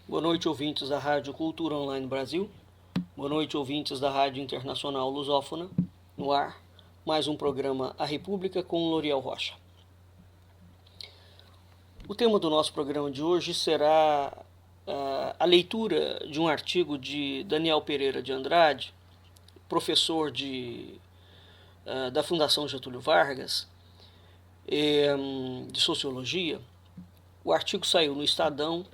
Boa noite, ouvintes da Rádio Cultura Online Brasil. Boa noite, ouvintes da Rádio Internacional Lusófona. No ar, mais um programa A República com Loriel Rocha. O tema do nosso programa de hoje será a leitura de um artigo de Daniel Pereira de Andrade, professor da Fundação Getúlio Vargas, de Sociologia. O artigo saiu no Estadão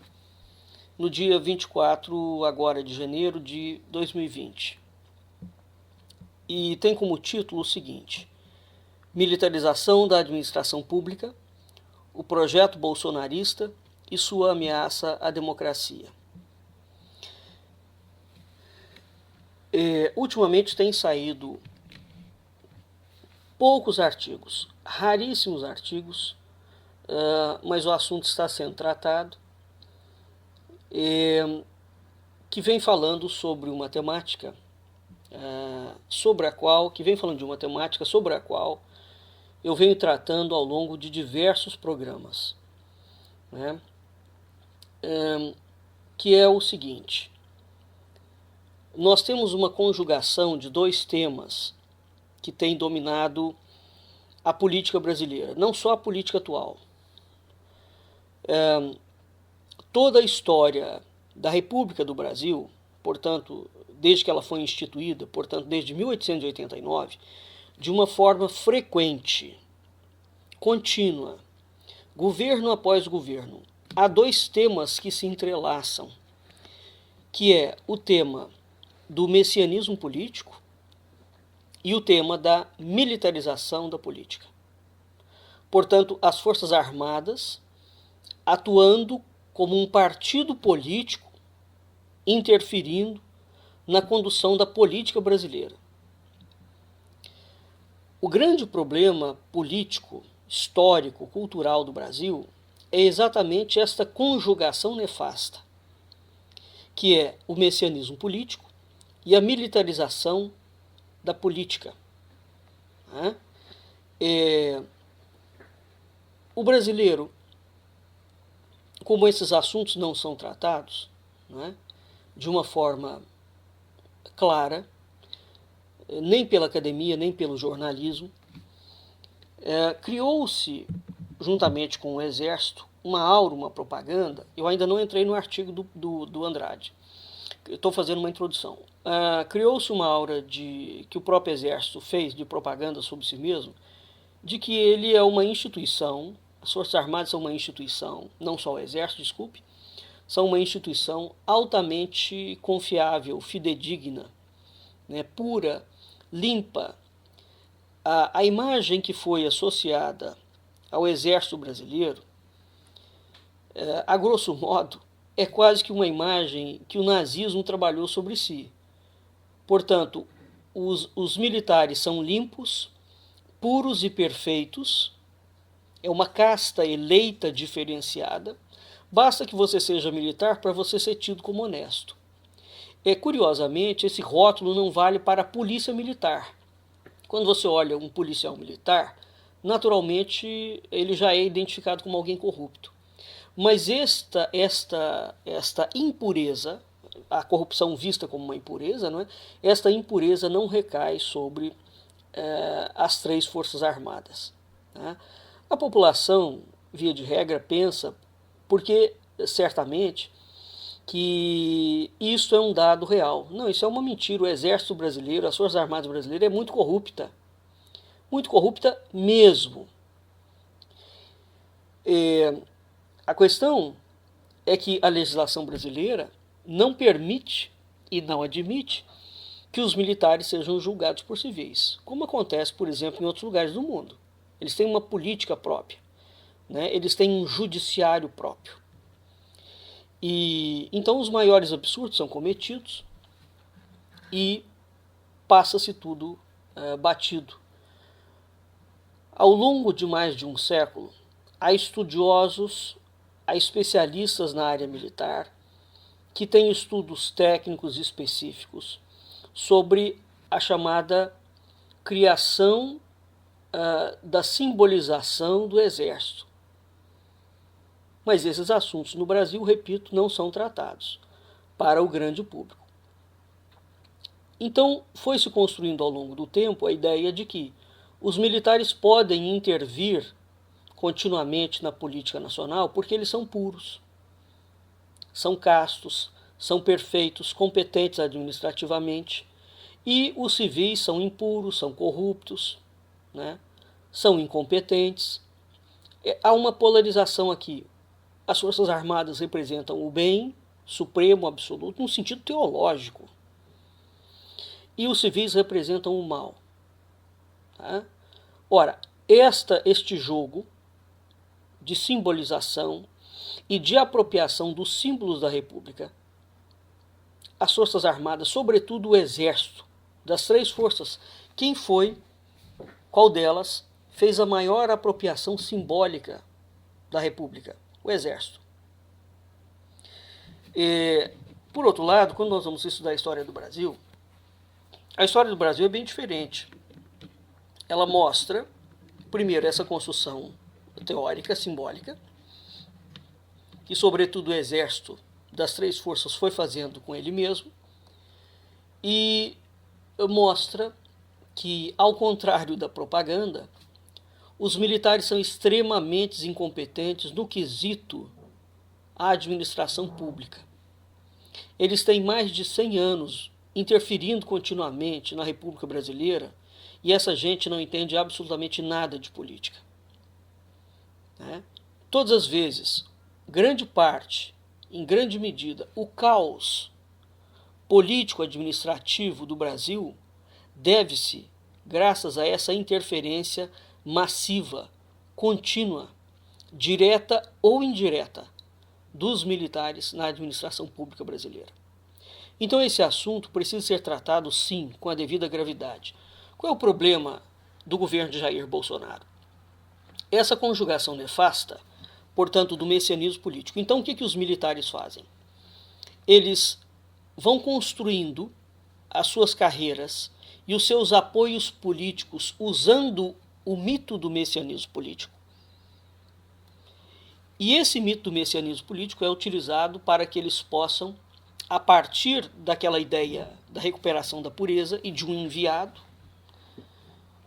no dia 24 agora de janeiro de 2020. E tem como título o seguinte: Militarização da administração pública, o projeto bolsonarista e sua ameaça à democracia. Ultimamente tem saído poucos artigos, raríssimos artigos, mas o assunto está sendo tratado, que vem falando sobre uma temática sobre a qual eu venho tratando ao longo de diversos programas, né? Que é o seguinte: nós temos uma conjugação de dois temas que tem dominado a política brasileira, não só a política atual. Toda a história da República do Brasil, portanto, desde que ela foi instituída, portanto, desde 1889, de uma forma frequente, contínua, governo após governo, há dois temas que se entrelaçam, que é o tema do messianismo político e o tema da militarização da política. Portanto, as Forças Armadas atuando como um partido político, interferindo na condução da política brasileira. O grande problema político, histórico, cultural do Brasil é exatamente esta conjugação nefasta, que é o messianismo político e a militarização da política. O brasileiro, como esses assuntos não são tratados, de uma forma clara, nem pela academia, nem pelo jornalismo, criou-se, juntamente com o Exército, uma aura, uma propaganda. Eu ainda não entrei no artigo do Andrade, estou fazendo uma introdução. Criou-se uma aura que o próprio Exército fez de propaganda sobre si mesmo, de que ele é uma instituição, as Forças Armadas são uma instituição, não só o Exército, desculpe, são uma instituição altamente confiável, fidedigna, pura, limpa. A imagem que foi associada ao Exército Brasileiro, a grosso modo, é quase que uma imagem que o nazismo trabalhou sobre si. Portanto, os militares são limpos, puros e perfeitos, é uma casta eleita diferenciada. Basta que você seja militar para você ser tido como honesto. Curiosamente, esse rótulo não vale para a polícia militar. Quando você olha um policial militar, naturalmente ele já é identificado como alguém corrupto. Mas esta impureza, a corrupção vista como uma impureza, esta impureza não recai sobre as três Forças Armadas. A população, via de regra, pensa, porque certamente, que isso é um dado real. Não, isso é uma mentira. O Exército Brasileiro, as Forças Armadas Brasileiras é muito corrupta mesmo. A questão é que a legislação brasileira não permite e não admite que os militares sejam julgados por civis, como acontece, por exemplo, em outros lugares do mundo. Eles têm uma política própria, eles têm um judiciário próprio. E então os maiores absurdos são cometidos e passa-se tudo batido. Ao longo de mais de um século, há estudiosos, há especialistas na área militar que têm estudos técnicos específicos sobre a chamada criação da simbolização do Exército. Mas esses assuntos no Brasil, repito, não são tratados para o grande público. Então, foi se construindo ao longo do tempo a ideia de que os militares podem intervir continuamente na política nacional porque eles são puros, são castos, são perfeitos, competentes administrativamente, e os civis são impuros, são corruptos, né? São incompetentes. Há uma polarização aqui. As Forças Armadas representam o bem supremo, absoluto, no sentido teológico. E os civis representam o mal. Tá? Ora, este jogo de simbolização e de apropriação dos símbolos da República, as Forças Armadas, sobretudo o Exército, das três forças, qual delas fez a maior apropriação simbólica da República? O Exército. Por outro lado, quando nós vamos estudar a história do Brasil, a história do Brasil é bem diferente. Ela mostra, primeiro, essa construção teórica, simbólica, que sobretudo o Exército das três forças foi fazendo com ele mesmo, e mostra que, ao contrário da propaganda, os militares são extremamente incompetentes no quesito à administração pública. Eles têm mais de 100 anos interferindo continuamente na República Brasileira e essa gente não entende absolutamente nada de política. Né? Todas as vezes, grande parte, em grande medida, o caos político-administrativo do Brasil deve-se, graças a essa interferência massiva, contínua, direta ou indireta, dos militares na administração pública brasileira. Então esse assunto precisa ser tratado, sim, com a devida gravidade. Qual é o problema do governo de Jair Bolsonaro? Essa conjugação nefasta, portanto, do messianismo político. Então o que os militares fazem? Eles vão construindo as suas carreiras e os seus apoios políticos usando o mito do messianismo político. E esse mito do messianismo político é utilizado para que eles possam, a partir daquela ideia da recuperação da pureza e de um enviado,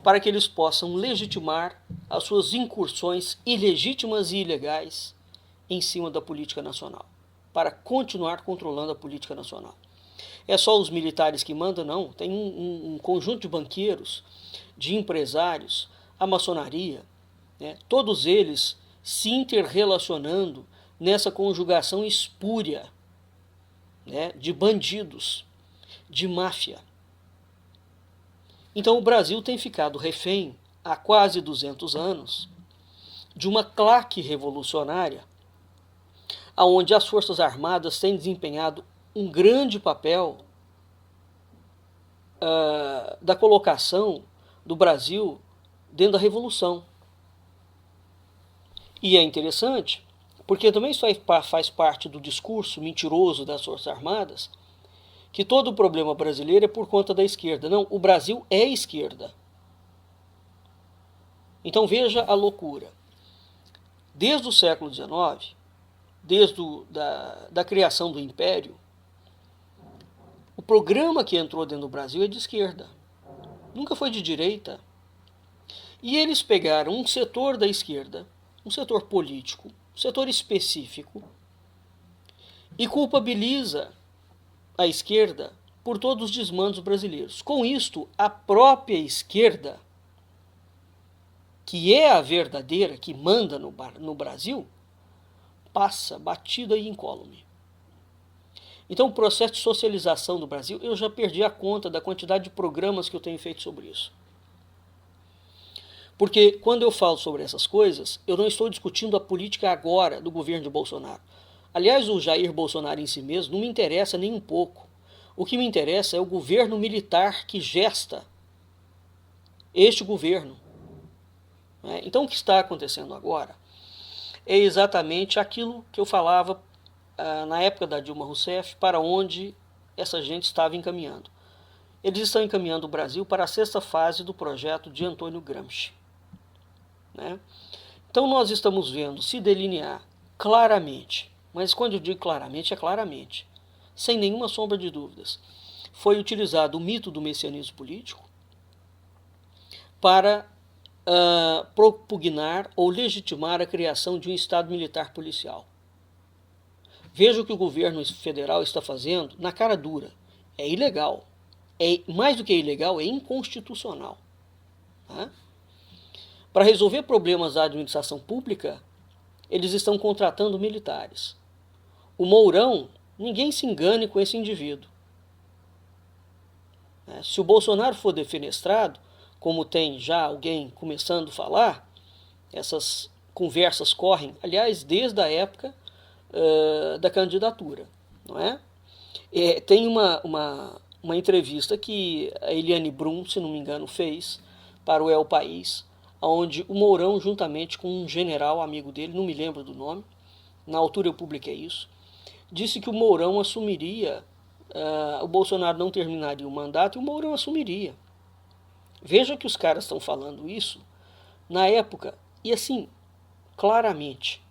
para que eles possam legitimar as suas incursões ilegítimas e ilegais em cima da política nacional, para continuar controlando a política nacional. É só os militares que mandam? Não. Tem um conjunto de banqueiros, de empresários, a maçonaria, né? Todos eles se interrelacionando nessa conjugação espúria, né? De bandidos, de máfia. Então o Brasil tem ficado refém, há quase 200 anos, de uma claque revolucionária, onde as Forças Armadas têm desempenhado um grande papel da colocação do Brasil dentro da Revolução. E é interessante, porque também isso faz parte do discurso mentiroso das Forças Armadas, que todo o problema brasileiro é por conta da esquerda. Não, o Brasil é esquerda. Então veja a loucura. Desde o século XIX, desde da criação do Império, o programa que entrou dentro do Brasil é de esquerda. Nunca foi de direita. E eles pegaram um setor da esquerda, um setor político, um setor específico, e culpabiliza a esquerda por todos os desmandos brasileiros. Com isto, a própria esquerda, que é a verdadeira, que manda no Brasil, passa batida e incólume. Então o processo de socialização do Brasil, eu já perdi a conta da quantidade de programas que eu tenho feito sobre isso. Porque quando eu falo sobre essas coisas, eu não estou discutindo a política agora do governo de Bolsonaro. Aliás, o Jair Bolsonaro em si mesmo não me interessa nem um pouco. O que me interessa é o governo militar que gesta este governo. Então o que está acontecendo agora é exatamente aquilo que eu falava na época da Dilma Rousseff, para onde essa gente estava encaminhando. Eles estão encaminhando o Brasil para a 6ª fase do projeto de Antônio Gramsci. Né? Então nós estamos vendo se delinear claramente, mas quando eu digo claramente, é claramente, sem nenhuma sombra de dúvidas, foi utilizado o mito do messianismo político para propugnar ou legitimar a criação de um Estado militar policial. Veja o que o governo federal está fazendo na cara dura. É ilegal. É mais do que ilegal, é inconstitucional. Tá? Para resolver problemas da administração pública, eles estão contratando militares. O Mourão, ninguém se engane com esse indivíduo. Se o Bolsonaro for defenestrado, como tem já alguém começando a falar, essas conversas correm, aliás, desde a época da candidatura, não é? Tem uma entrevista que a Eliane Brum, se não me engano, fez para o El País, onde o Mourão, juntamente com um general amigo dele, não me lembro do nome, na altura eu publiquei isso, disse que o Mourão assumiria, o Bolsonaro não terminaria o mandato e o Mourão assumiria. Veja que os caras estão falando isso na época, e assim, claramente.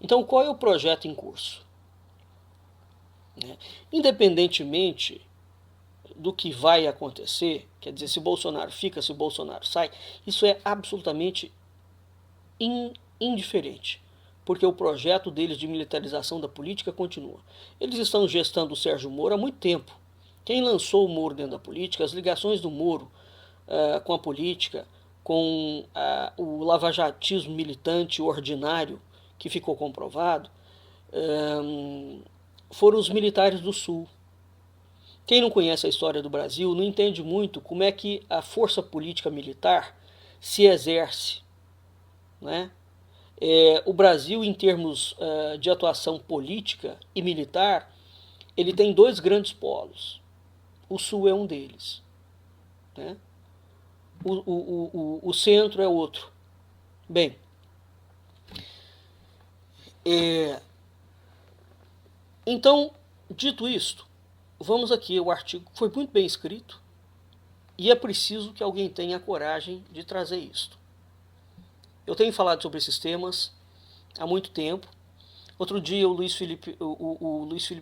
Então, qual é o projeto em curso? Independentemente do que vai acontecer, quer dizer, se o Bolsonaro fica, se o Bolsonaro sai, isso é absolutamente indiferente, porque o projeto deles de militarização da política continua. Eles estão gestando o Sérgio Moro há muito tempo. Quem lançou o Moro dentro da política, as ligações do Moro com a política, com o lavajatismo militante ordinário, que ficou comprovado, foram os militares do Sul. Quem não conhece a história do Brasil não entende muito como é que a força política militar se exerce, né? O Brasil, em termos de atuação política e militar, ele tem dois grandes polos. O Sul é um deles, né? O centro é outro. Bem, então, dito isto, vamos aqui, o artigo foi muito bem escrito e é preciso que alguém tenha a coragem de trazer isto. Eu tenho falado sobre esses temas há muito tempo. Outro dia o Luiz Felipe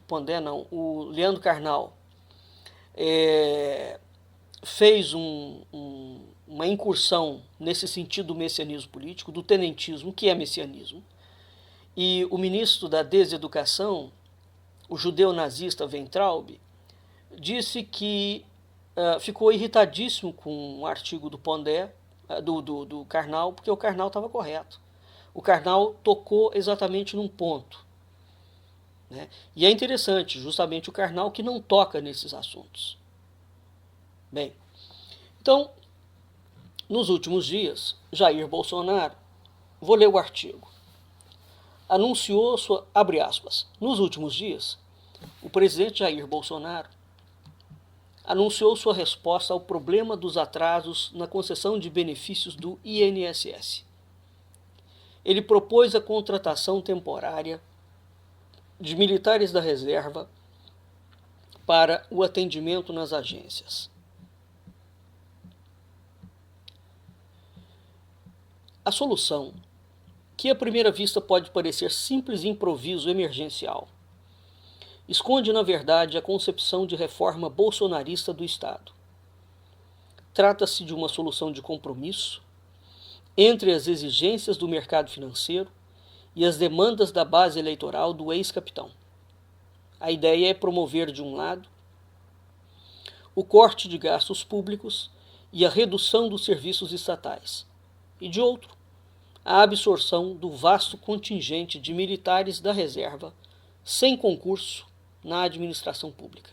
Pondé, não, o Leandro Carnal fez uma incursão nesse sentido do messianismo político, do tenentismo, que é messianismo. E o ministro da Deseducação, o judeu nazista Weintraub, disse que ficou irritadíssimo com o artigo do Pondé, do Karnal, porque o Karnal estava correto. O Karnal tocou exatamente num ponto, né? E é interessante, justamente o Karnal que não toca nesses assuntos. Bem, então, nos últimos dias, Jair Bolsonaro, vou ler o artigo, anunciou abre aspas, nos últimos dias, o presidente Jair Bolsonaro anunciou sua resposta ao problema dos atrasos na concessão de benefícios do INSS. Ele propôs a contratação temporária de militares da reserva para o atendimento nas agências. A solução, que à primeira vista pode parecer simples improviso emergencial, esconde, na verdade, a concepção de reforma bolsonarista do Estado. Trata-se de uma solução de compromisso entre as exigências do mercado financeiro e as demandas da base eleitoral do ex-capitão. A ideia é promover, de um lado, o corte de gastos públicos e a redução dos serviços estatais, e, de outro, a absorção do vasto contingente de militares da reserva sem concurso na administração pública.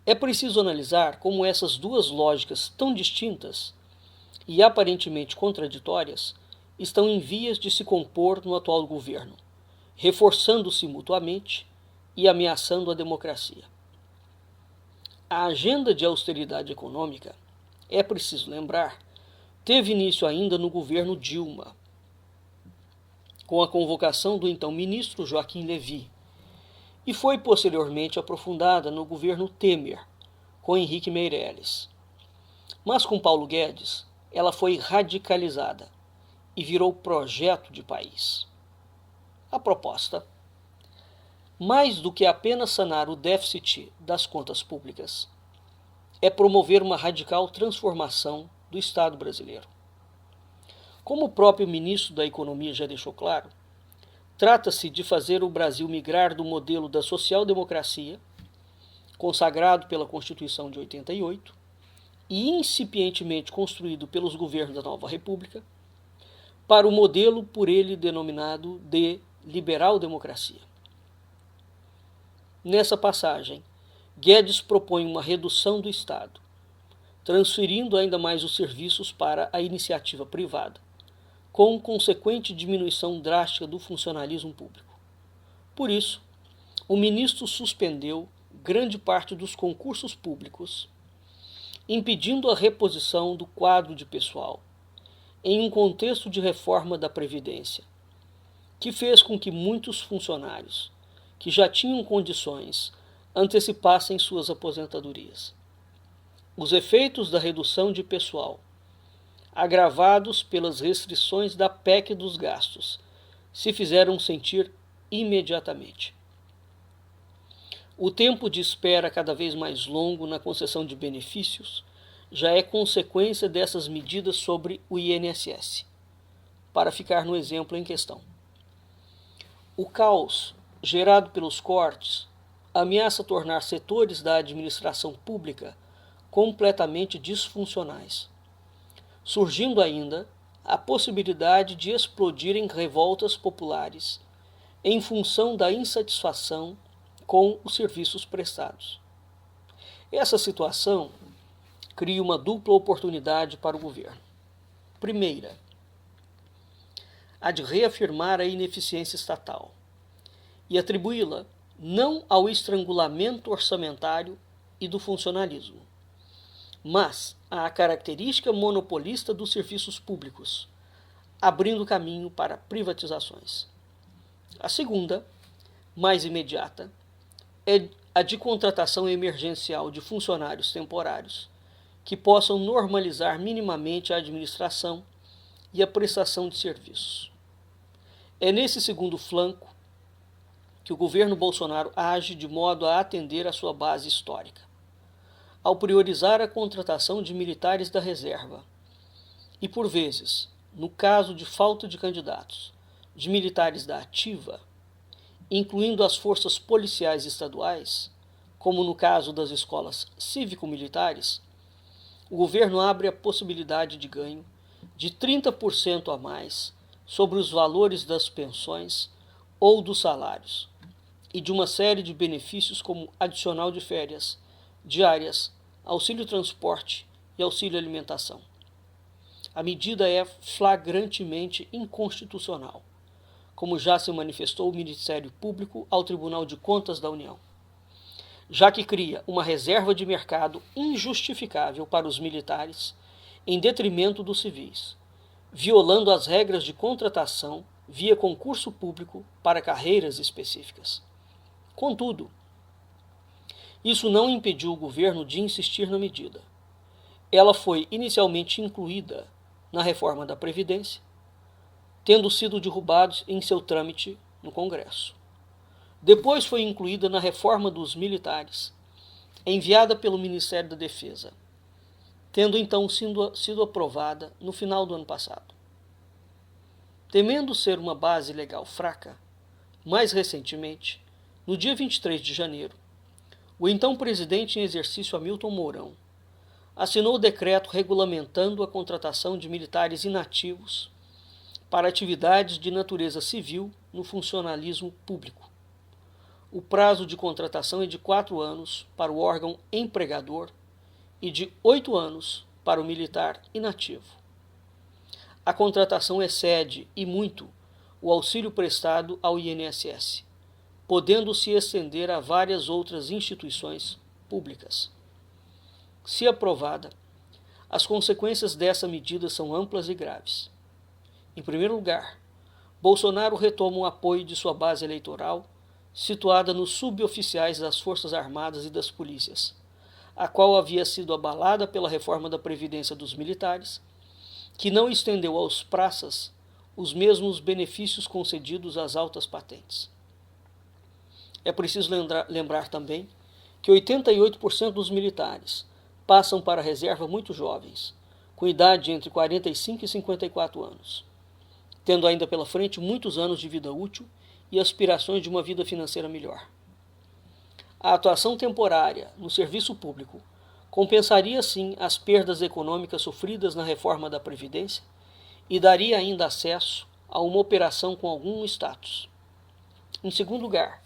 É preciso analisar como essas duas lógicas tão distintas e aparentemente contraditórias estão em vias de se compor no atual governo, reforçando-se mutuamente e ameaçando a democracia. A agenda de austeridade econômica, é preciso lembrar, teve início ainda no governo Dilma, com a convocação do então ministro Joaquim Levy, e foi posteriormente aprofundada no governo Temer, com Henrique Meirelles. Mas com Paulo Guedes, ela foi radicalizada e virou projeto de país. A proposta, mais do que apenas sanar o déficit das contas públicas, é promover uma radical transformação do Estado brasileiro. Como o próprio ministro da Economia já deixou claro, trata-se de fazer o Brasil migrar do modelo da social-democracia, consagrado pela Constituição de 88 e incipientemente construído pelos governos da Nova República, para o modelo por ele denominado de liberal-democracia. Nessa passagem, Guedes propõe uma redução do Estado, transferindo ainda mais os serviços para a iniciativa privada, com consequente diminuição drástica do funcionalismo público. Por isso, o ministro suspendeu grande parte dos concursos públicos, impedindo a reposição do quadro de pessoal, em um contexto de reforma da Previdência, que fez com que muitos funcionários, que já tinham condições, antecipassem suas aposentadorias. Os efeitos da redução de pessoal, agravados pelas restrições da PEC dos gastos, se fizeram sentir imediatamente. O tempo de espera cada vez mais longo na concessão de benefícios já é consequência dessas medidas sobre o INSS, para ficar no exemplo em questão. O caos gerado pelos cortes ameaça tornar setores da administração pública completamente disfuncionais, surgindo ainda a possibilidade de explodirem revoltas populares em função da insatisfação com os serviços prestados. Essa situação cria uma dupla oportunidade para o governo. Primeira, a de reafirmar a ineficiência estatal e atribuí-la não ao estrangulamento orçamentário e do funcionalismo, mas à característica monopolista dos serviços públicos, abrindo caminho para privatizações. A segunda, mais imediata, é a de contratação emergencial de funcionários temporários que possam normalizar minimamente a administração e a prestação de serviços. É nesse segundo flanco que o governo Bolsonaro age de modo a atender à sua base histórica, ao priorizar a contratação de militares da reserva e, por vezes, no caso de falta de candidatos, de militares da ativa, incluindo as forças policiais estaduais, como no caso das escolas cívico-militares, o governo abre a possibilidade de ganho de 30% a mais sobre os valores das pensões ou dos salários, e de uma série de benefícios como adicional de férias, diárias, auxílio transporte e auxílio alimentação. A medida é flagrantemente inconstitucional, como já se manifestou o Ministério Público ao Tribunal de Contas da União, já que cria uma reserva de mercado injustificável para os militares em detrimento dos civis, violando as regras de contratação via concurso público para carreiras específicas. Contudo, isso não impediu o governo de insistir na medida. Ela foi inicialmente incluída na reforma da Previdência, tendo sido derrubados em seu trâmite no Congresso. Depois foi incluída na reforma dos militares, enviada pelo Ministério da Defesa, tendo então sido aprovada no final do ano passado. Temendo ser uma base legal fraca, mais recentemente, no dia 23 de janeiro, o então presidente em exercício Hamilton Mourão assinou o decreto regulamentando a contratação de militares inativos para atividades de natureza civil no funcionalismo público. O prazo de contratação é de 4 anos para o órgão empregador e de 8 anos para o militar inativo. A contratação excede, e muito, o auxílio prestado ao INSS, podendo se estender a várias outras instituições públicas. Se aprovada, as consequências dessa medida são amplas e graves. Em primeiro lugar, Bolsonaro retoma o apoio de sua base eleitoral, situada nos suboficiais das Forças Armadas e das Polícias, a qual havia sido abalada pela reforma da Previdência dos militares, que não estendeu aos praças os mesmos benefícios concedidos às altas patentes. É preciso lembrar também que 88% dos militares passam para a reserva muito jovens, com idade entre 45 e 54 anos, tendo ainda pela frente muitos anos de vida útil e aspirações de uma vida financeira melhor. A atuação temporária no serviço público compensaria, sim, as perdas econômicas sofridas na reforma da Previdência e daria ainda acesso a uma operação com algum status. Em segundo lugar,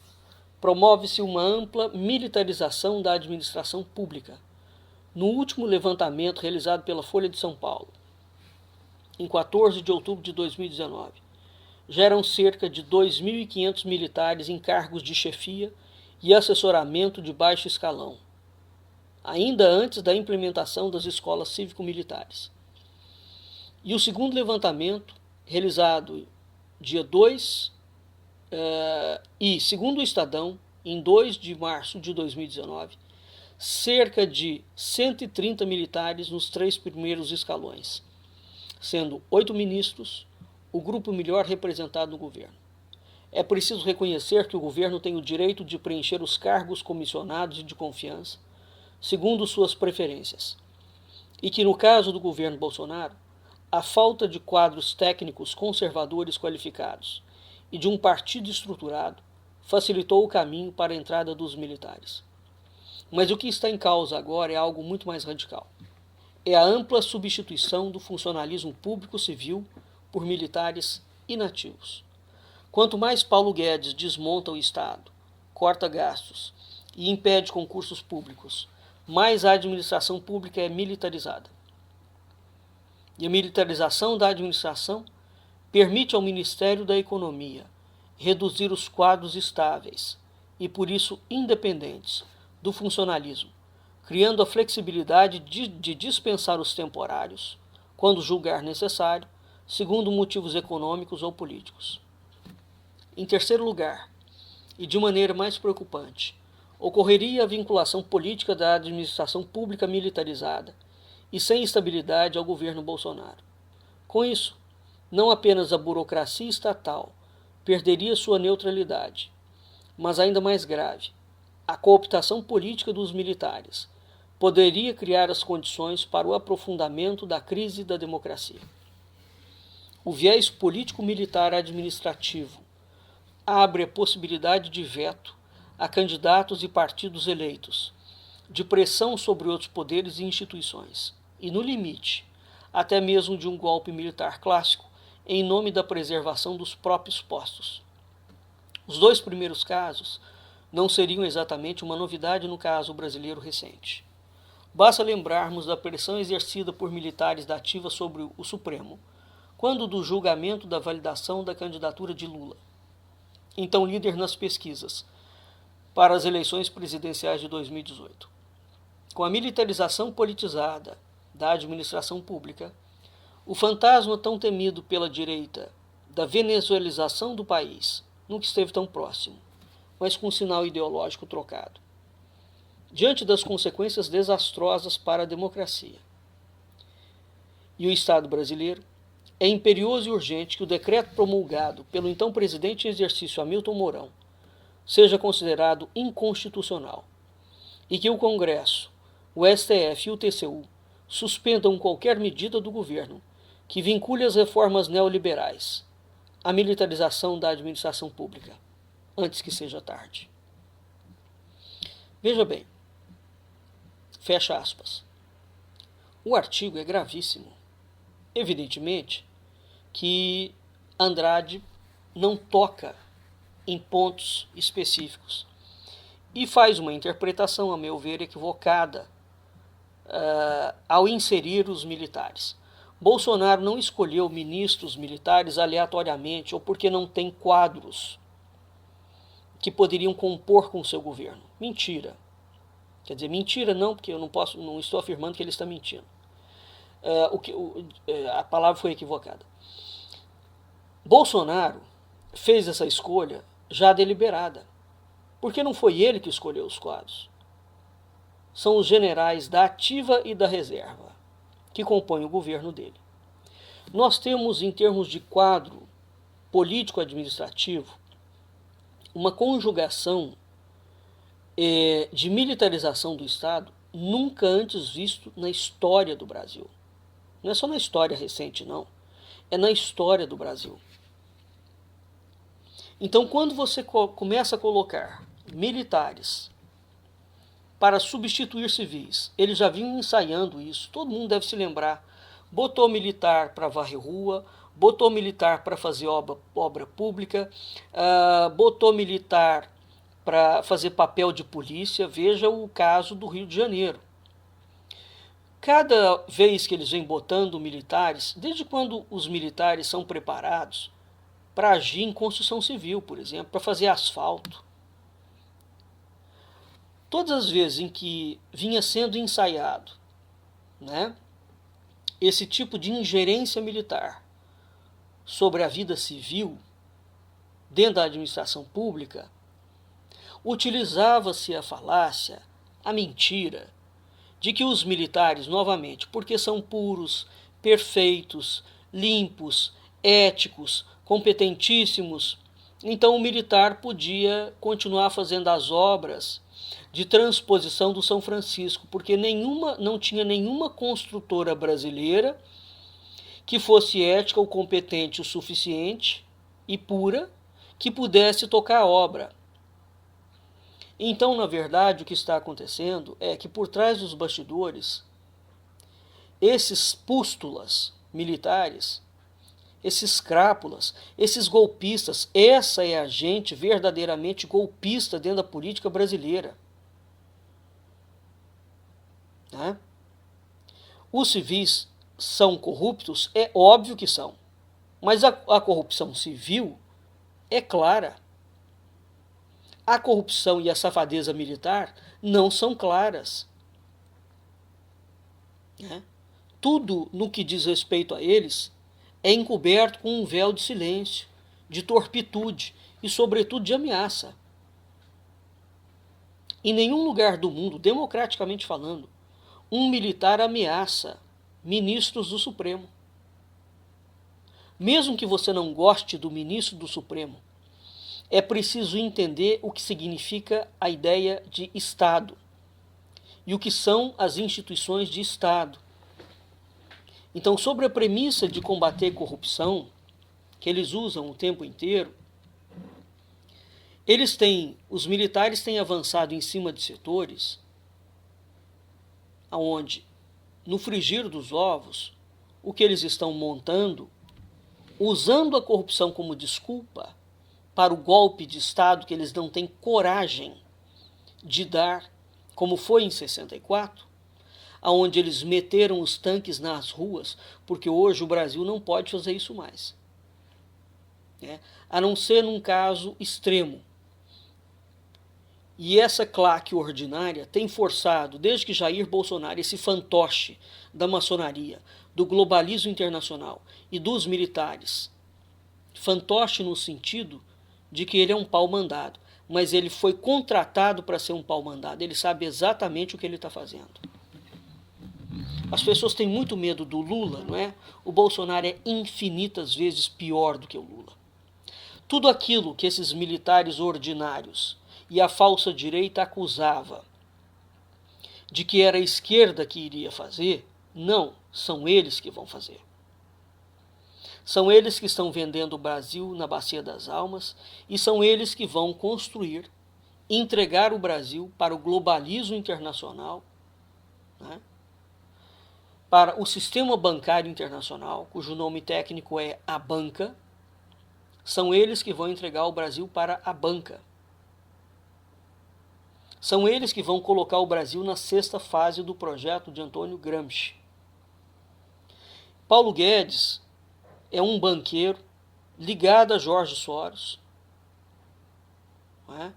promove-se uma ampla militarização da administração pública. No último levantamento realizado pela Folha de São Paulo, em 14 de outubro de 2019, já eram cerca de 2.500 militares em cargos de chefia e assessoramento de baixo escalão, ainda antes da implementação das escolas cívico-militares. E o segundo levantamento, realizado dia 2, e segundo o Estadão, em 2 de março de 2019, cerca de 130 militares nos 3 primeiros escalões, sendo 8 ministros, o grupo melhor representado no governo. É preciso reconhecer que o governo tem o direito de preencher os cargos comissionados e de confiança, segundo suas preferências, e que no caso do governo Bolsonaro, a falta de quadros técnicos conservadores qualificados e de um partido estruturado facilitou o caminho para a entrada dos militares. Mas o que está em causa agora é algo muito mais radical. É a ampla substituição do funcionalismo público civil por militares inativos. Quanto mais Paulo Guedes desmonta o Estado, corta gastos e impede concursos públicos, mais a administração pública é militarizada. E a militarização da administração permite ao Ministério da Economia reduzir os quadros estáveis e, por isso, independentes do funcionalismo, criando a flexibilidade de dispensar os temporários, quando julgar necessário, segundo motivos econômicos ou políticos. Em terceiro lugar, e de maneira mais preocupante, ocorreria a vinculação política da administração pública militarizada e sem estabilidade ao governo Bolsonaro. Com isso, não apenas a burocracia estatal perderia sua neutralidade, mas ainda mais grave, a cooptação política dos militares poderia criar as condições para o aprofundamento da crise da democracia. O viés político-militar administrativo abre a possibilidade de veto a candidatos e partidos eleitos, de pressão sobre outros poderes e instituições, e, no limite, até mesmo de um golpe militar clássico em nome da preservação dos próprios postos. Os 2 primeiros casos não seriam exatamente uma novidade no caso brasileiro recente. Basta lembrarmos da pressão exercida por militares da ativa sobre o Supremo, quando do julgamento da validação da candidatura de Lula, então líder nas pesquisas, para as eleições presidenciais de 2018. Com a militarização politizada da administração pública, o fantasma tão temido pela direita da venezuelização do país nunca esteve tão próximo, mas com um sinal ideológico trocado. Diante das consequências desastrosas para a democracia e o Estado brasileiro, é imperioso e urgente que o decreto promulgado pelo então presidente em exercício Hamilton Mourão seja considerado inconstitucional e que o Congresso, o STF e o TCU suspendam qualquer medida do governo que vincule as reformas neoliberais à militarização da administração pública, antes que seja tarde. Veja bem, fecha aspas. O artigo é gravíssimo. Evidentemente que Andrade não toca em pontos específicos e faz uma interpretação, a meu ver, equivocada ao inserir os militares. Bolsonaro não escolheu ministros militares aleatoriamente ou porque não tem quadros que poderiam compor com o seu governo. Mentira. Quer dizer, mentira não, porque eu não estou afirmando que ele está mentindo. A palavra foi equivocada. Bolsonaro fez essa escolha já deliberada, porque não foi ele que escolheu os quadros. São os generais da ativa e da reserva que compõem o governo dele. nós temos, em termos de quadro político-administrativo, uma conjugação de militarização do Estado nunca antes visto na história do Brasil. Não é só na história recente, não. É na história do Brasil. Então, quando você começa a colocar militares para substituir civis, eles já vinham ensaiando isso, todo mundo deve se lembrar. Botou militar para varrer rua, botou militar para fazer obra pública, botou militar para fazer papel de polícia. Veja o caso do Rio de Janeiro. Cada vez que eles vêm botando militares, desde quando os militares são preparados para agir em construção civil, por exemplo, para fazer asfalto, todas as vezes em que vinha sendo ensaiado, né, esse tipo de ingerência militar sobre a vida civil dentro da administração pública, utilizava-se a falácia, a mentira, de que os militares, novamente, porque são puros, perfeitos, limpos, éticos, competentíssimos, então o militar podia continuar fazendo as obras de transposição do São Francisco, porque não tinha nenhuma construtora brasileira que fosse ética ou competente o suficiente e pura que pudesse tocar a obra. Então, na verdade, o que está acontecendo é que por trás dos bastidores, esses pústulas militares, esses crápulas, esses golpistas, essa é a gente verdadeiramente golpista dentro da política brasileira. Né? Os civis são corruptos? É óbvio que são. Mas a corrupção civil é clara. A corrupção e a safadeza militar não são claras. Né? Tudo no que diz respeito a eles é encoberto com um véu de silêncio, de torpitude e, sobretudo, de ameaça. Em nenhum lugar do mundo, democraticamente falando, um militar ameaça ministros do Supremo. Mesmo que você não goste do ministro do Supremo, é preciso entender o que significa a ideia de Estado e o que são as instituições de Estado. Então, sobre a premissa de combater corrupção, que eles usam o tempo inteiro, os militares têm avançado em cima de setores onde, no frigir dos ovos, o que eles estão montando, usando a corrupção como desculpa para o golpe de Estado que eles não têm coragem de dar, como foi em 64, onde eles meteram os tanques nas ruas, porque hoje o Brasil não pode fazer isso mais. A não ser num caso extremo. E essa claque ordinária tem forçado, desde que Jair Bolsonaro, esse fantoche da maçonaria, do globalismo internacional e dos militares, fantoche no sentido de que ele é um pau-mandado, mas ele foi contratado para ser um pau-mandado, ele sabe exatamente o que ele está fazendo. As pessoas têm muito medo do Lula, não é? O Bolsonaro é infinitas vezes pior do que o Lula. Tudo aquilo que esses militares ordinários e a falsa direita acusava de que era a esquerda que iria fazer, não, são eles que vão fazer. São eles que estão vendendo o Brasil na Bacia das Almas e são eles que vão construir, entregar o Brasil para o globalismo internacional, né? Para o sistema bancário internacional, cujo nome técnico é a banca. São eles que vão entregar o Brasil para a banca. São eles que vão colocar o Brasil na sexta fase do projeto de Antônio Gramsci. Paulo Guedes é um banqueiro ligado a Jorge Soros, né,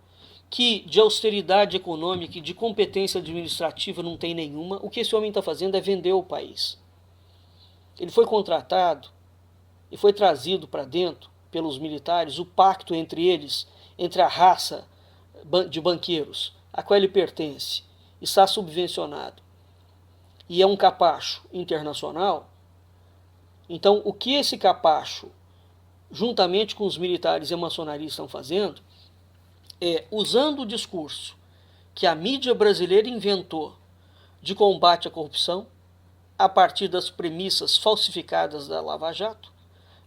que de austeridade econômica e de competência administrativa não tem nenhuma. O que esse homem está fazendo é vender o país. Ele foi contratado e foi trazido para dentro pelos militares o pacto entre eles, entre a raça de banqueiros a qual ele pertence, está subvencionado e é um capacho internacional, Então, o que esse capacho, juntamente com os militares e a maçonaria, estão fazendo é usando o discurso que a mídia brasileira inventou de combate à corrupção, a partir das premissas falsificadas da Lava Jato.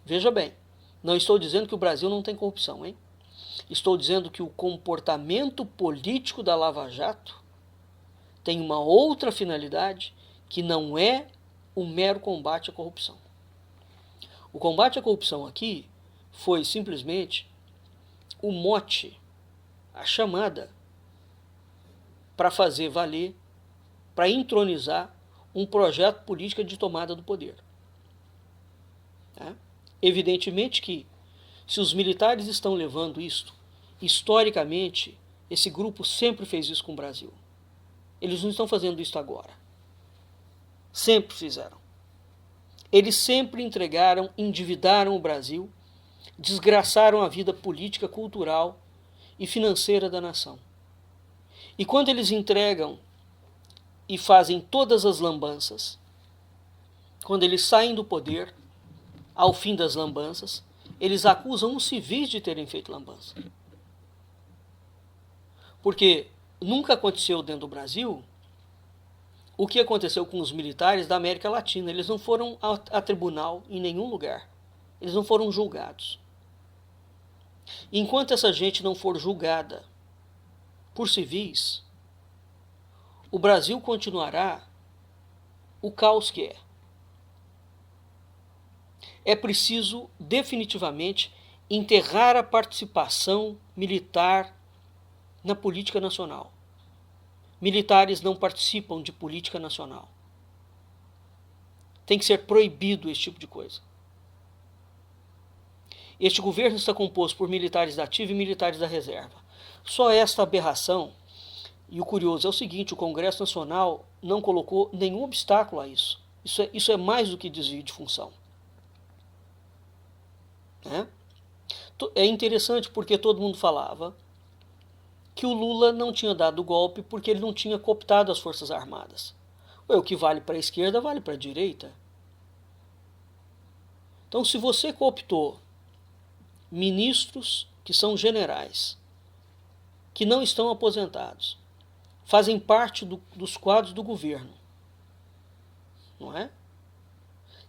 Veja bem, não estou dizendo que o Brasil não tem corrupção, hein? Estou dizendo que o comportamento político da Lava Jato tem uma outra finalidade que não é o mero combate à corrupção. O combate à corrupção aqui foi simplesmente o mote, a chamada para fazer valer, para entronizar um projeto político de tomada do poder. Evidentemente que, se os militares estão levando isto, historicamente, esse grupo sempre fez isso com o Brasil. Eles não estão fazendo isso agora. Sempre fizeram. Eles sempre entregaram, endividaram o Brasil, desgraçaram a vida política, cultural e financeira da nação. E quando eles entregam e fazem todas as lambanças, quando eles saem do poder, ao fim das lambanças, eles acusam os civis de terem feito lambança. Porque nunca aconteceu dentro do Brasil o que aconteceu com os militares da América Latina. Eles não foram a tribunal em nenhum lugar. Eles não foram julgados. Enquanto essa gente não for julgada por civis, o Brasil continuará o caos que é. É preciso definitivamente enterrar a participação militar na política nacional. Militares não participam de política nacional. Tem que ser proibido esse tipo de coisa. Este governo está composto por militares da ativa e militares da reserva. Só esta aberração, e o curioso é o seguinte, o Congresso Nacional não colocou nenhum obstáculo a isso. Isso é mais do que desvio de função. É interessante porque todo mundo falava que o Lula não tinha dado o golpe porque ele não tinha cooptado as Forças Armadas. O que vale para a esquerda, vale para a direita. Então, se você cooptou ministros que são generais, que não estão aposentados, fazem parte dos quadros do governo, não é?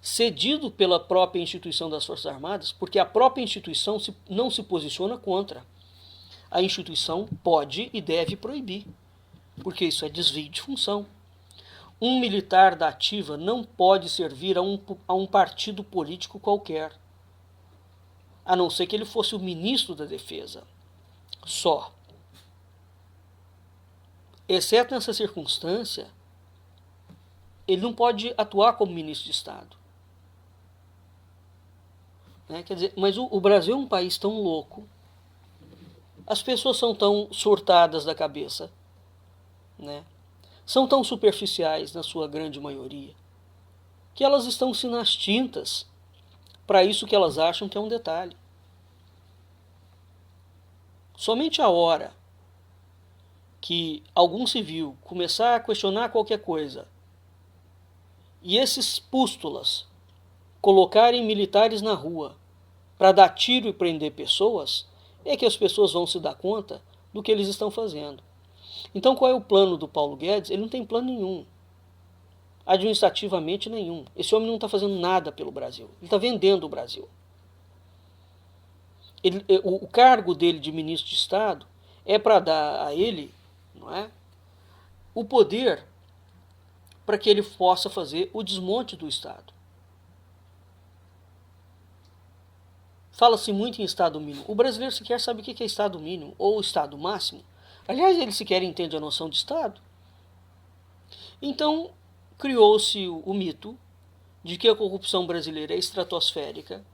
Cedido pela própria instituição das Forças Armadas, porque a própria instituição não se posiciona contra. A instituição pode e deve proibir, porque isso é desvio de função. Um militar da ativa não pode servir a um partido político qualquer, a não ser que ele fosse o ministro da Defesa. Só. Exceto nessa circunstância, ele não pode atuar como ministro de Estado. Quer dizer, mas o Brasil é um país tão louco, as pessoas são tão surtadas da cabeça, são tão superficiais na sua grande maioria, que elas estão-se nas tintas para isso que elas acham que é um detalhe. Somente a hora que algum civil começar a questionar qualquer coisa e esses pústulas colocarem militares na rua para dar tiro e prender pessoas, é que as pessoas vão se dar conta do que eles estão fazendo. Então, qual é o plano do Paulo Guedes? Ele não tem plano nenhum. Administrativamente nenhum. Esse homem não está fazendo nada pelo Brasil. Ele está vendendo o Brasil. O cargo dele de ministro de Estado é para dar a ele, não é, o poder para que ele possa fazer o desmonte do Estado. Fala-se muito em Estado mínimo. O brasileiro sequer sabe o que é Estado mínimo ou Estado máximo. Aliás, ele sequer entende a noção de Estado. Então, criou-se o mito de que a corrupção brasileira é estratosférica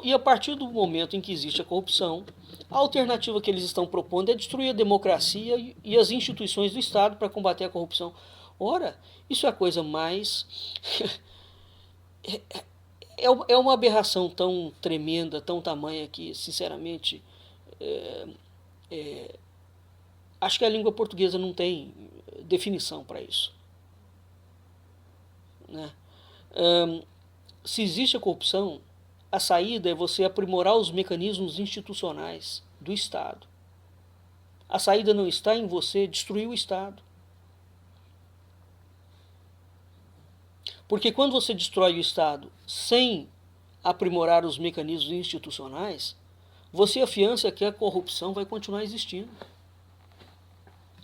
e a partir do momento em que existe a corrupção, a alternativa que eles estão propondo é destruir a democracia e as instituições do Estado para combater a corrupção. Ora, isso é a coisa mais... é uma aberração tão tremenda, tão tamanha que, sinceramente, acho que a língua portuguesa não tem definição para isso. se existe a corrupção, a saída é você aprimorar os mecanismos institucionais do Estado. A saída não está em você destruir o Estado. Porque quando você destrói o Estado sem aprimorar os mecanismos institucionais, você afiança que a corrupção vai continuar existindo.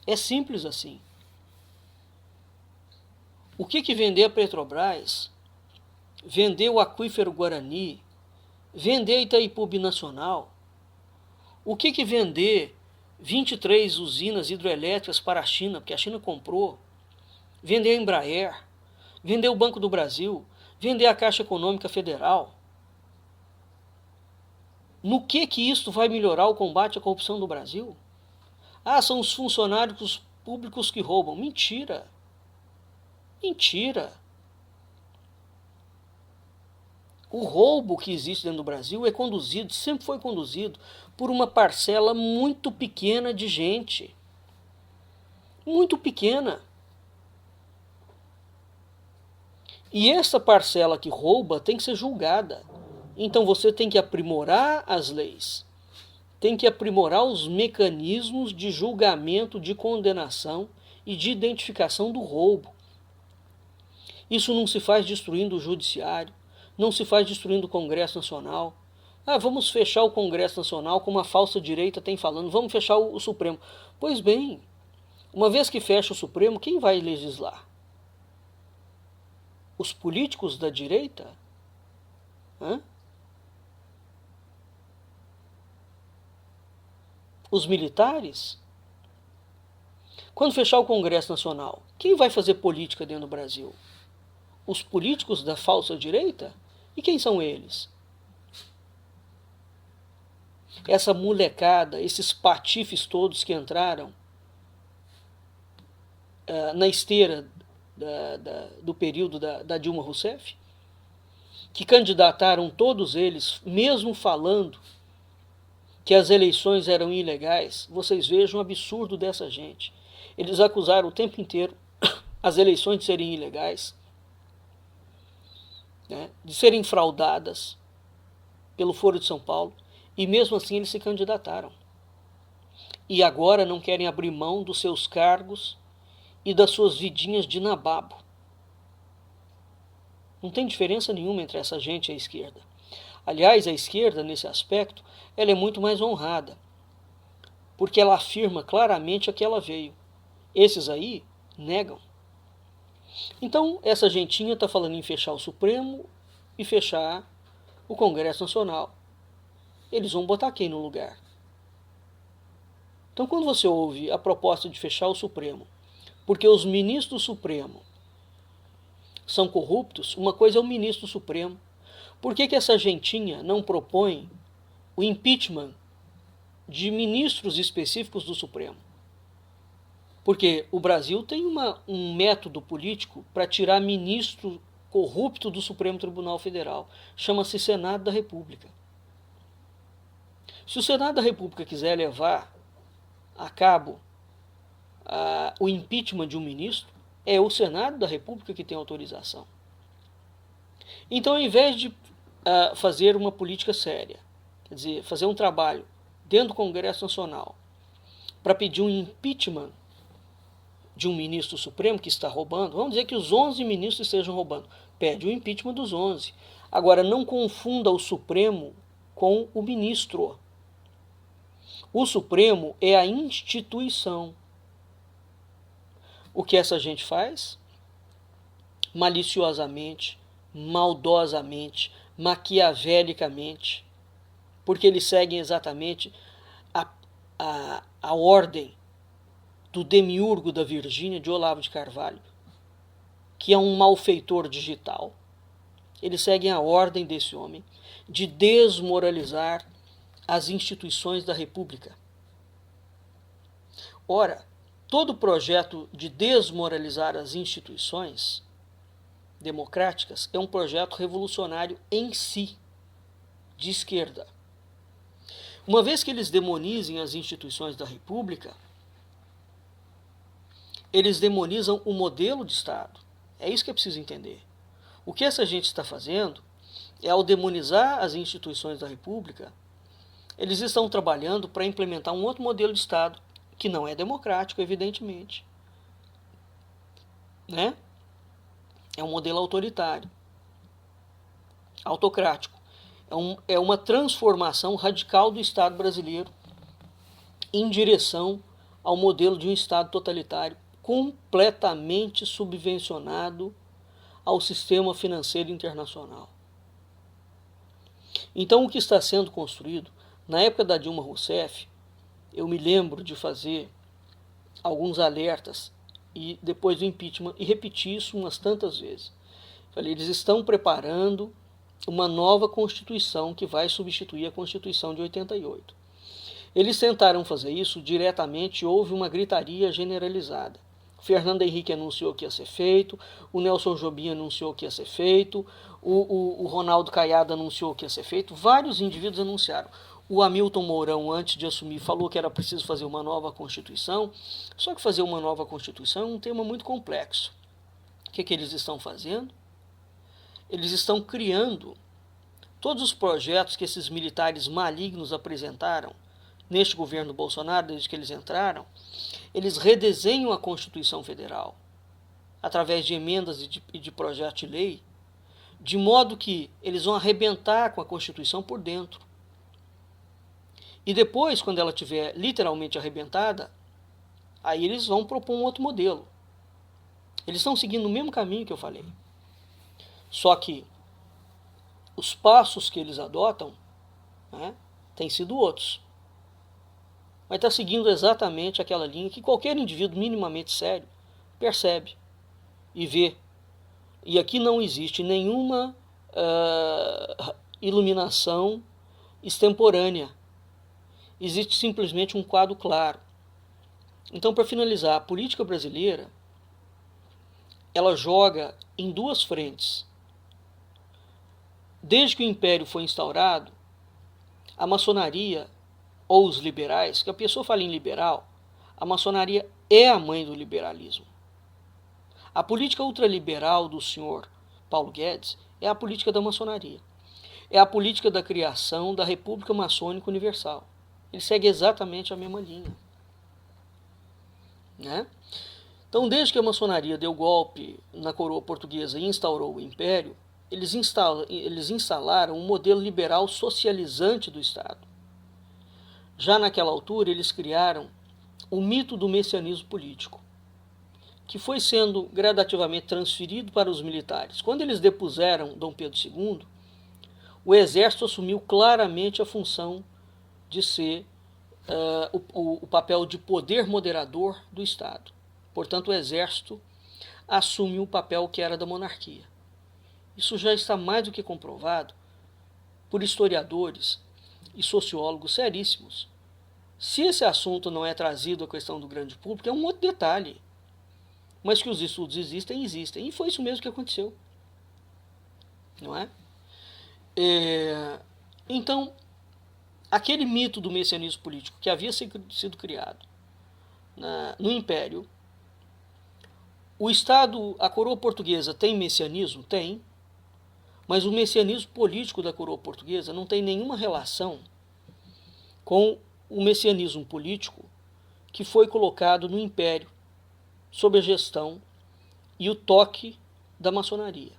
É simples assim. O que vender a Petrobras, vender o Aquífero Guarani, vender a Itaipu Binacional, o que vender 23 usinas hidrelétricas para a China, porque a China comprou, vender a Embraer, vender o Banco do Brasil, vender a Caixa Econômica Federal? No que isso vai melhorar o combate à corrupção do Brasil? Ah, são os funcionários públicos que roubam. Mentira. Mentira. O roubo que existe dentro do Brasil é conduzido, sempre foi conduzido, por uma parcela muito pequena de gente. Muito pequena. E essa parcela que rouba tem que ser julgada. Então você tem que aprimorar as leis. Tem que aprimorar os mecanismos de julgamento, de condenação e de identificação do roubo. Isso não se faz destruindo o judiciário, não se faz destruindo o Congresso Nacional. Ah, vamos fechar o Congresso Nacional, como a falsa direita tem falando, vamos fechar o Supremo. Pois bem, uma vez que fecha o Supremo, quem vai legislar? Os políticos da direita? Hã? Os militares? Quando fechar o Congresso Nacional, quem vai fazer política dentro do Brasil? Os políticos da falsa direita? E quem são eles? Essa molecada, esses patifes todos que entraram na esteira do período da Dilma Rousseff, que candidataram todos eles, mesmo falando que as eleições eram ilegais. Vocês vejam o absurdo dessa gente. Eles acusaram o tempo inteiro as eleições de serem ilegais, né, de serem fraudadas pelo Foro de São Paulo, e mesmo assim eles se candidataram. E agora não querem abrir mão dos seus cargos e das suas vidinhas de nababo. Não tem diferença nenhuma entre essa gente e a esquerda. Aliás, a esquerda, nesse aspecto, ela é muito mais honrada, porque ela afirma claramente a que ela veio. Esses aí negam. Então, essa gentinha está falando em fechar o Supremo e fechar o Congresso Nacional. Eles vão botar quem no lugar? Então, quando você ouve a proposta de fechar o Supremo, porque os ministros do Supremo são corruptos, uma coisa é o ministro do Supremo. Por que essa gentinha não propõe o impeachment de ministros específicos do Supremo? Porque o Brasil tem um método político para tirar ministro corrupto do Supremo Tribunal Federal. Chama-se Senado da República. Se o Senado da República quiser levar a cabo o impeachment de um ministro, é o Senado da República que tem autorização. Então, ao invés de fazer uma política séria, quer dizer, fazer um trabalho dentro do Congresso Nacional para pedir um impeachment de um ministro supremo que está roubando, vamos dizer que os 11 ministros estejam roubando, pede o impeachment dos 11. Agora, não confunda o Supremo com o ministro. O Supremo é a instituição. O que essa gente faz? Maliciosamente, maldosamente, maquiavelicamente, porque eles seguem exatamente a ordem do demiurgo da Virgínia, de Olavo de Carvalho, que é um malfeitor digital. Eles seguem a ordem desse homem de desmoralizar as instituições da República. Ora, todo projeto de desmoralizar as instituições democráticas é um projeto revolucionário em si, de esquerda. Uma vez que eles demonizem as instituições da República, eles demonizam o modelo de Estado. É isso que é preciso entender. O que essa gente está fazendo ao demonizar as instituições da República, eles estão trabalhando para implementar um outro modelo de Estado, que não é democrático, evidentemente, né? É um modelo autoritário, autocrático. É uma transformação radical do Estado brasileiro em direção ao modelo de um Estado totalitário completamente subvencionado ao sistema financeiro internacional. Então, o que está sendo construído, na época da Dilma Rousseff, eu me lembro de fazer alguns alertas e depois do impeachment, e repetir isso umas tantas vezes. Falei, eles estão preparando uma nova Constituição que vai substituir a Constituição de 88. Eles tentaram fazer isso diretamente, houve uma gritaria generalizada. Fernando Henrique anunciou que ia ser feito, o Nelson Jobim anunciou que ia ser feito, o Ronaldo Caiado anunciou que ia ser feito, vários indivíduos anunciaram. O Hamilton Mourão, antes de assumir, falou que era preciso fazer uma nova Constituição, só que fazer uma nova Constituição é um tema muito complexo. O que eles estão fazendo? Eles estão criando todos os projetos que esses militares malignos apresentaram neste governo Bolsonaro, desde que eles entraram. Eles redesenham a Constituição Federal através de emendas e de projeto de lei, de modo que eles vão arrebentar com a Constituição por dentro. E depois, quando ela estiver literalmente arrebentada, aí eles vão propor um outro modelo. Eles estão seguindo o mesmo caminho que eu falei. Só que os passos que eles adotam, né, têm sido outros. Mas está seguindo exatamente aquela linha que qualquer indivíduo minimamente sério percebe e vê. E aqui não existe nenhuma iluminação extemporânea. Existe simplesmente um quadro claro. Então, para finalizar, a política brasileira, ela joga em duas frentes. Desde que o Império foi instaurado, a maçonaria ou os liberais, que a pessoa fala em liberal, a maçonaria é a mãe do liberalismo. A política ultraliberal do senhor Paulo Guedes é a política da maçonaria. É a política da criação da República Maçônica Universal. Ele segue exatamente a mesma linha. Né? Então, desde que a maçonaria deu golpe na coroa portuguesa e instaurou o Império, eles instalaram um modelo liberal socializante do Estado. Já naquela altura, eles criaram o mito do messianismo político, que foi sendo gradativamente transferido para os militares. Quando eles depuseram Dom Pedro II, o exército assumiu claramente a função de ser o papel de poder moderador do Estado. Portanto, o exército assume o papel que era da monarquia. Isso já está mais do que comprovado por historiadores e sociólogos seríssimos. Se esse assunto não é trazido à questão do grande público, é um outro detalhe. Mas que os estudos existem, existem. E foi isso mesmo que aconteceu. Não é? Então, aquele mito do messianismo político que havia sido criado no Império, o Estado, a coroa portuguesa tem messianismo? Tem. Mas o messianismo político da coroa portuguesa não tem nenhuma relação com o messianismo político que foi colocado no Império, sob a gestão e o toque da maçonaria.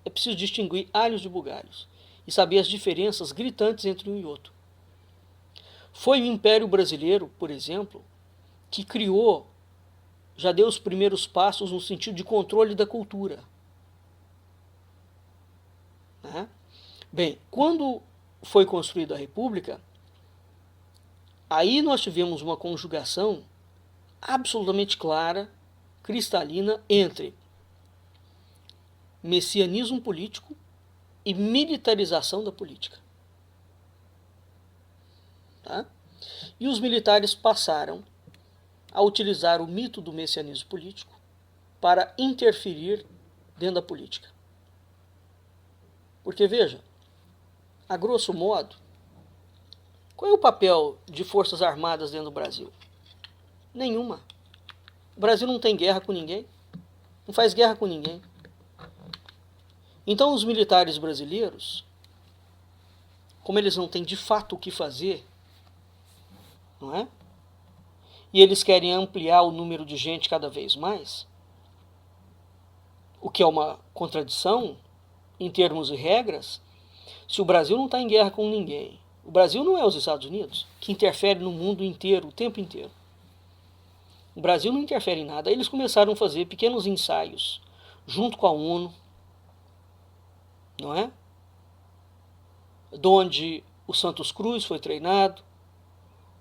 É preciso distinguir alhos de bugalhos e saber as diferenças gritantes entre um e outro. Foi o Império Brasileiro, por exemplo, que criou, já deu os primeiros passos no sentido de controle da cultura. Bem, quando foi construída a República, aí nós tivemos uma conjugação absolutamente clara, cristalina, entre messianismo político e militarização da política. Tá? E os militares passaram a utilizar o mito do messianismo político para interferir dentro da política. Porque, veja, a grosso modo, qual é o papel de forças armadas dentro do Brasil? Nenhuma. O Brasil não tem guerra com ninguém, não faz guerra com ninguém. Então os militares brasileiros, como eles não têm de fato o que fazer, não é? E eles querem ampliar o número de gente cada vez mais, o que é uma contradição em termos e regras, se o Brasil não está em guerra com ninguém. O Brasil não é os Estados Unidos, que interfere no mundo inteiro, o tempo inteiro. O Brasil não interfere em nada. Aí eles começaram a fazer pequenos ensaios, junto com a ONU, não é? De onde o Santos Cruz foi treinado,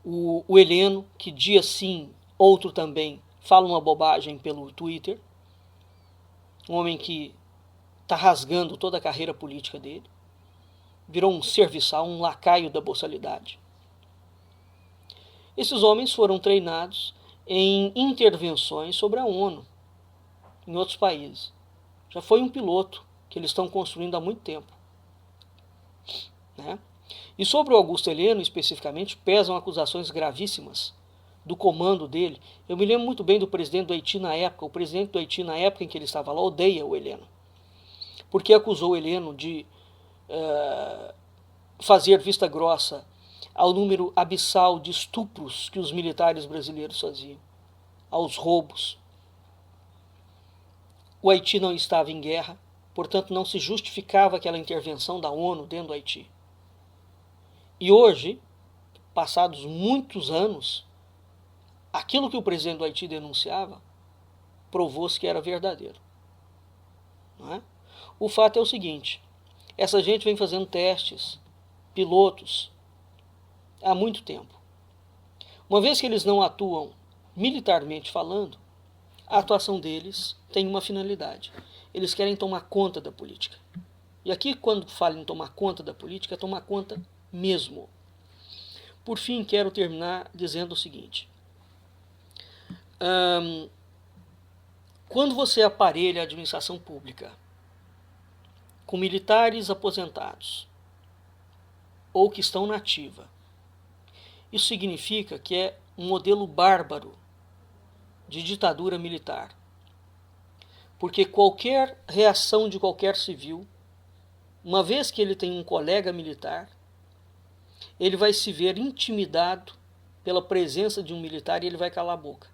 o Heleno, que dia sim, outro também, fala uma bobagem pelo Twitter, um homem que está rasgando toda a carreira política dele, virou um serviçal, um lacaio da boçalidade. Esses homens foram treinados em intervenções sobre a ONU, em outros países. Já foi um piloto que eles estão construindo há muito tempo, né? E sobre o Augusto Heleno, especificamente, pesam acusações gravíssimas do comando dele. Eu me lembro muito bem do presidente do Haiti na época. O presidente do Haiti, na época em que ele estava lá, odeia o Heleno, porque acusou o Heleno de fazer vista grossa ao número abissal de estupros que os militares brasileiros faziam, aos roubos. O Haiti não estava em guerra, portanto não se justificava aquela intervenção da ONU dentro do Haiti. E hoje, passados muitos anos, aquilo que o presidente do Haiti denunciava provou-se que era verdadeiro, não é? O fato é o seguinte: essa gente vem fazendo testes, pilotos, há muito tempo. Uma vez que eles não atuam militarmente falando, a atuação deles tem uma finalidade. Eles querem tomar conta da política. E aqui, quando falo em tomar conta da política, é tomar conta mesmo. Por fim, quero terminar dizendo o seguinte: quando você aparelha a administração pública com militares aposentados ou que estão na ativa, isso significa que é um modelo bárbaro de ditadura militar. Porque qualquer reação de qualquer civil, uma vez que ele tem um colega militar, ele vai se ver intimidado pela presença de um militar e ele vai calar a boca.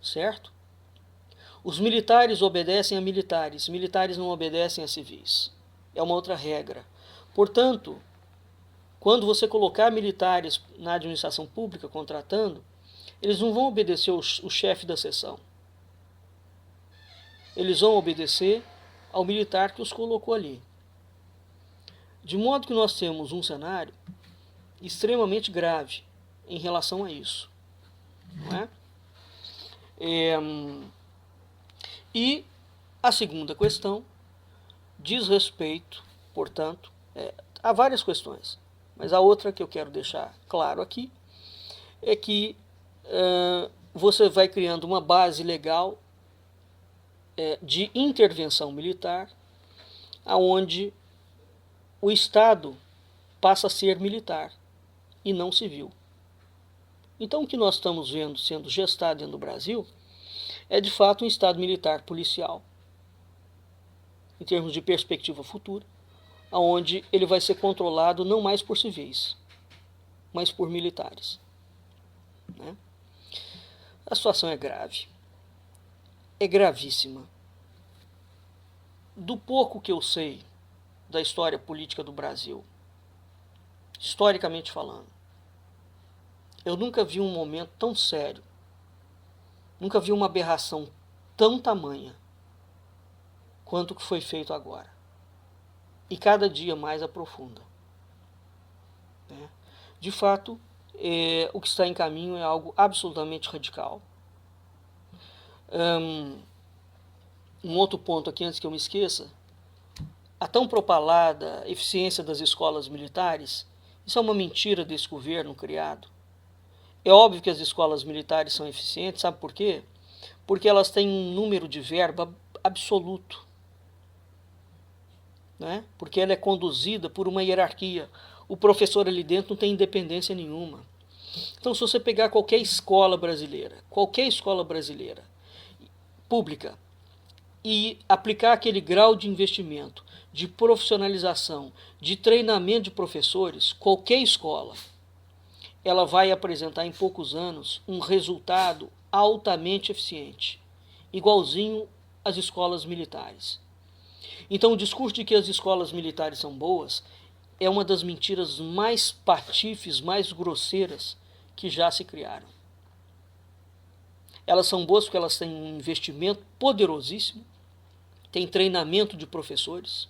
Certo? Os militares obedecem a militares, militares não obedecem a civis. É uma outra regra. Portanto, quando você colocar militares na administração pública contratando, eles não vão obedecer o chefe da seção. Eles vão obedecer ao militar que os colocou ali. De modo que nós temos um cenário extremamente grave em relação a isso, não é? E a segunda questão diz respeito, portanto, a várias questões, mas a outra que eu quero deixar claro aqui é que você vai criando uma base legal de intervenção militar, aonde o Estado passa a ser militar e não civil. Então o que nós estamos vendo sendo gestado dentro do Brasil é de fato um Estado militar policial, em termos de perspectiva futura, onde ele vai ser controlado não mais por civis, mas por militares, né? A situação é grave, é gravíssima. Do pouco que eu sei da história política do Brasil, historicamente falando, eu nunca vi um momento tão sério, nunca vi uma aberração tão tamanha quanto o que foi feito agora. E cada dia mais aprofunda, né? De fato, o que está em caminho é algo absolutamente radical. Um outro ponto aqui, antes que eu me esqueça: a tão propalada eficiência das escolas militares, isso é uma mentira desse governo criado. É óbvio que as escolas militares são eficientes, sabe por quê? Porque elas têm um número de verba absoluto, né? Porque ela é conduzida por uma hierarquia. O professor ali dentro não tem independência nenhuma. Então, se você pegar qualquer escola brasileira pública, e aplicar aquele grau de investimento de profissionalização, de treinamento de professores, qualquer escola, ela vai apresentar em poucos anos um resultado altamente eficiente, igualzinho às escolas militares. Então, o discurso de que as escolas militares são boas é uma das mentiras mais patifes, mais grosseiras que já se criaram. Elas são boas porque elas têm um investimento poderosíssimo, têm treinamento de professores,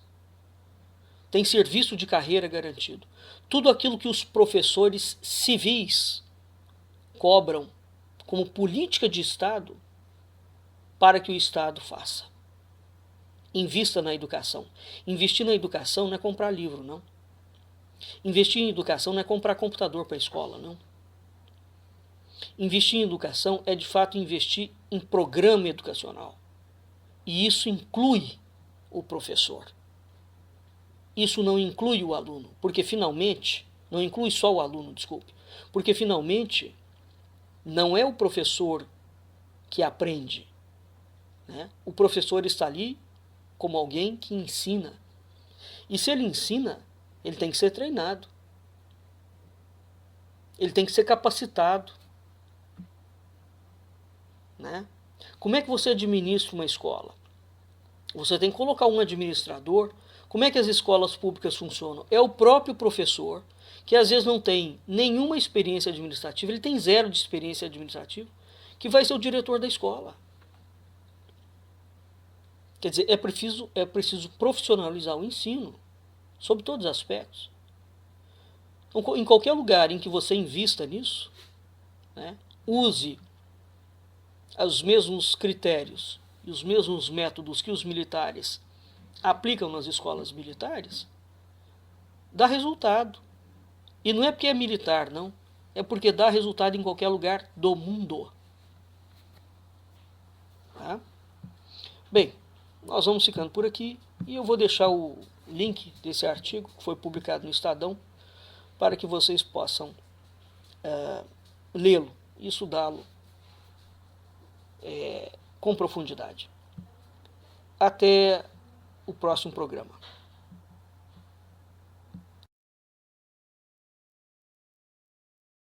têm serviço de carreira garantido. Tudo aquilo que os professores civis cobram como política de Estado para que o Estado faça. Invista na educação. Investir na educação não é comprar livro, não. Investir em educação não é comprar computador para a escola, não. Investir em educação é, de fato, investir em programa educacional. E isso inclui o professor. Isso não inclui o aluno, porque finalmente, não inclui só o aluno, desculpe, porque finalmente não é o professor que aprende, né? O professor está ali como alguém que ensina. E se ele ensina, ele tem que ser treinado. Ele tem que ser capacitado, né? Como é que você administra uma escola? Você tem que colocar um administrador. Como é que as escolas públicas funcionam? É o próprio professor, que às vezes não tem nenhuma experiência administrativa, ele tem zero de experiência administrativa, que vai ser o diretor da escola. Quer dizer, é preciso profissionalizar o ensino, sob todos os aspectos. Então, em qualquer lugar em que você invista nisso, né, use os mesmos critérios e os mesmos métodos que os militares aplicam nas escolas militares, dá resultado. E não é porque é militar, não. É porque dá resultado em qualquer lugar do mundo. Tá? Bem, nós vamos ficando por aqui e eu vou deixar o link desse artigo que foi publicado no Estadão para que vocês possam lê-lo e estudá-lo com profundidade. Até o próximo programa.